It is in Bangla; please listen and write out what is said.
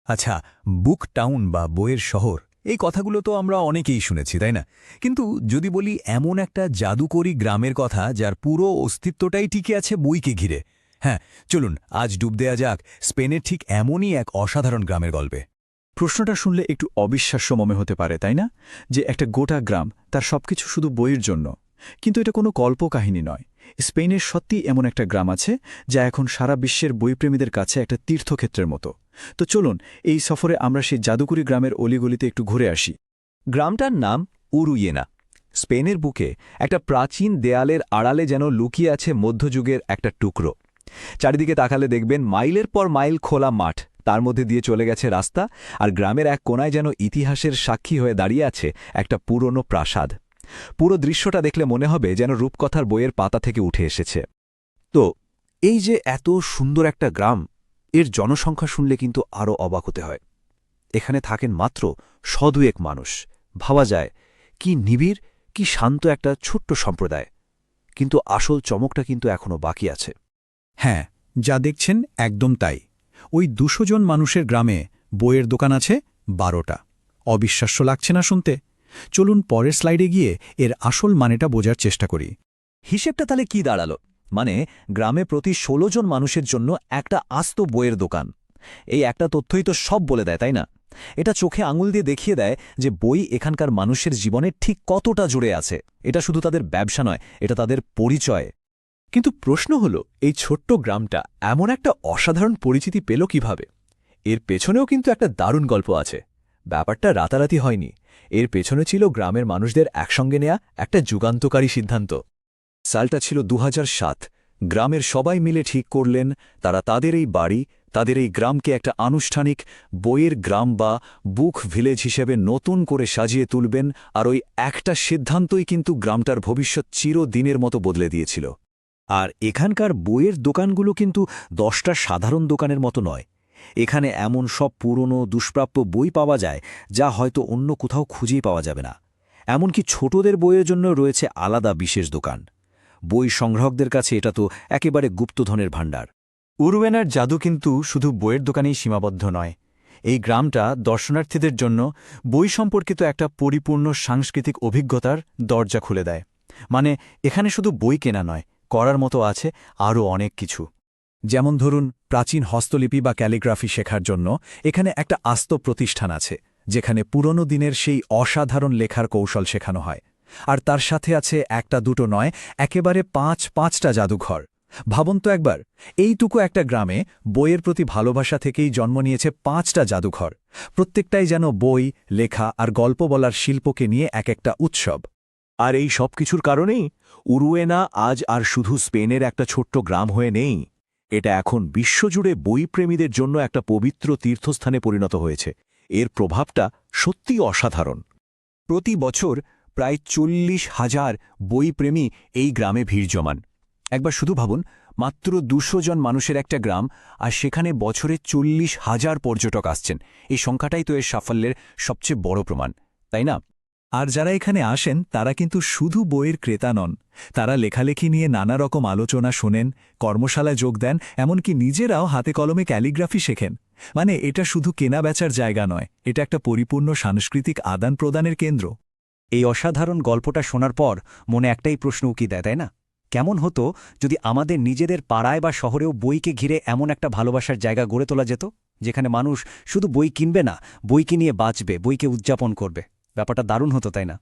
আচ্ছা, বুক টাউন বা বইয়ের শহর এই কথাগুলো তো আমরা অনেকেই শুনেছি, তাই না? কিন্তু যদি বলি এমন একটা জাদুকরী গ্রামের কথা যার পুরো অস্তিত্বটাই টিকে আছে বইকে ঘিরে, হ্যাঁ, চলুন আজ ডুব দেয়া যাক স্পেনের ঠিক এমনই এক অসাধারণ গ্রামের গল্পে। প্রশ্নটা শুনলে একটু অবিশ্বাস্য মনে হতে পারে, তাই না? যে একটা গোটা গ্রাম তার সবকিছু শুধু বইয়ের জন্য। কিন্তু এটা কোনো কল্পকাহিনী নয়। স্পেনের সত্যি এমন একটা গ্রাম আছে যা এখন সারা বিশ্বের বইপ্রেমীদের কাছে একটা তীর্থক্ষেত্রের মতো। তো চলুন এই সফরে আমরা সেই জাদুকরী গ্রামের অলিগলিতে একটু ঘুরে আসি। গ্রামটার নাম উরুয়েনা। স্পেনের বুকে একটা প্রাচীন দেয়ালের আড়ালে যেন লুকিয়ে আছে মধ্যযুগের একটা টুকরো। চারিদিকে তাকালে দেখবেন মাইলের পর মাইল খোলা মাঠ, তার মধ্যে দিয়ে চলে গেছে রাস্তা, আর গ্রামের এক কোনায় যেন ইতিহাসের সাক্ষী হয়ে দাঁড়িয়ে আছে একটা পুরনো প্রাসাদ। পুরো দৃশ্যটা দেখলে মনে হবে যেন রূপকথার বইয়ের পাতা থেকে উঠে এসেছে। তো এই যে এত সুন্দর একটা গ্রাম, এর জনসংখ্যা শুনলে কিন্তু আরও অবাক হতে হয়। এখানে থাকেন মাত্র ১০০-১ মানুষ। ভাবা যায় কি নিবিড়, কি শান্ত একটা ছোট্ট সম্প্রদায়। কিন্তু আসল চমকটা কিন্তু এখনও বাকি আছে। হ্যাঁ, যা দেখছেন একদম তাই। ওই ২০০ জন মানুষের গ্রামে বইয়ের দোকান আছে ১২টা। অবিশ্বাস্য লাগছে না শুনতে? চলুন পরের স্লাইডে গিয়ে এর আসল মানেটা বোঝার চেষ্টা করি। হিসেবটা তাহলে কি দাঁড়ালো? মানে গ্রামে প্রতি ১৬ জন মানুষের জন্য একটা আস্ত বইয়ের দোকান। এই একটা তথ্যই তো সব বলে দেয়, তাই না? এটা চোখে আঙুল দিয়ে দেখিয়ে দেয় যে বই এখানকার মানুষের জীবনে ঠিক কতটা জুড়ে আছে। এটা শুধু তাদের ব্যবসা নয়, এটা তাদের পরিচয়। কিন্তু প্রশ্ন হলো, এই ছোট্ট গ্রামটা এমন একটা অসাধারণ পরিচিতি পেল কিভাবে? এর পেছনেও কিন্তু একটা দারুণ গল্প আছে। ব্যাপারটা রাতারাতি হয়নি। এর পেছনে ছিল গ্রামের মানুষদের একসঙ্গে নেয়া একটা যুগান্তকারী সিদ্ধান্ত। সালটা ছিল ২০০৭। গ্রামের সবাই মিলে ঠিক করলেন তারা তাদের এই বাড়ি, তাদের এই গ্রামকে একটা আনুষ্ঠানিক বইয়ের গ্রাম বা বুক ভিলেজ হিসেবে নতুন করে সাজিয়ে তুলবেন। আর ওই একটা সিদ্ধান্তই কিন্তু গ্রামটার ভবিষ্যৎ চিরদিনের মতো বদলে দিয়েছিল। আর এখানকার বইয়ের দোকানগুলো কিন্তু ১০টা সাধারণ দোকানের মতো নয়। এখানে এমন সব পুরনো দুষ্প্রাপ্য বই পাওয়া যায় যা হয়তো অন্য কোথাও খুঁজেই পাওয়া যাবে না। এমনকি ছোটদের বইয়ের জন্য রয়েছে আলাদা বিশেষ দোকান। বই সংগ্রাহকদের কাছে এটা তো একেবারে গুপ্তধনের ভাণ্ডার। উরুয়েনার জাদু কিন্তু শুধু বইয়ের দোকানেই সীমাবদ্ধ নয়। এই গ্রামটা দর্শনার্থীদের জন্য বই সম্পর্কিত একটা পরিপূর্ণ সাংস্কৃতিক অভিজ্ঞতার দরজা খুলে দেয়। মানে এখানে শুধু বই কেনা নয়, করার মতো আছে আরও অনেক কিছু। যেমন ধরুন, প্রাচীন হস্তলিপি বা ক্যালিগ্রাফি শেখার জন্য এখানে একটা আস্ত প্রতিষ্ঠান আছে, যেখানে পুরনো দিনের সেই অসাধারণ লেখার কৌশল শেখানো হয়। আর তার সাথে আছে একটা দুটো নয়, একেবারে ৫টা জাদুঘর। ভাবুন তো একবার, এইটুকু একটা গ্রামে বইয়ের প্রতি ভালোবাসা থেকেই জন্ম নিয়েছে ৫টা জাদুঘর। প্রত্যেকটাই যেন বই, লেখা আর গল্প বলার শিল্পকে নিয়ে এক একটা উৎসব। আর এই সব কিছুর কারণেই উরুয়েনা আজ আর শুধু স্পেনের একটা ছোট্ট গ্রাম হয়ে নেই। এটা এখন বিশ্বজুড়ে বইপ্রেমীদের জন্য একটা পবিত্র তীর্থস্থানে পরিণত হয়েছে। এর প্রভাবটা সত্যিই অসাধারণ। প্রতি বছর প্রায় ৪০,০০০ বইপ্রেমী এই গ্রামে ভিড় জমান। একবার শুধু ভাবুন, মাত্র ২০০ জন মানুষের একটা গ্রাম, আর সেখানে বছরে ৪০,০০০ পর্যটক আসছেন। এই সংখ্যাটাই তো এর সাফল্যের সবচেয়ে বড় প্রমাণ, তাই না? আর যারা এখানে আসেন তারা কিন্তু শুধু বইয়ের ক্রেতা নন। তারা লেখালেখি নিয়ে নানা রকম আলোচনা শোনেন, কর্মশালায় যোগ দেন, এমনকি নিজেরাও হাতে কলমে ক্যালিগ্রাফি শেখেন। মানে এটা শুধু কেনাবেচার জায়গা নয়, এটা একটা পরিপূর্ণ সাংস্কৃতিক আদান প্রদানের কেন্দ্র। এই অসাধারণ গল্পটা শোনার পর মনে একটাই প্রশ্ন উকি দেয়, তাই না? কেমন হতো যদি আমাদের নিজেদের পাড়ায় বা শহরেও বইকে ঘিরে এমন একটা ভালোবাসার জায়গা গড়ে তোলা যেত, যেখানে মানুষ শুধু বই কিনবে না, বইকে নিয়ে বাঁচবে, বইকে উদযাপন করবে। ব্যাপারটা দারুণ হতো, তাই না?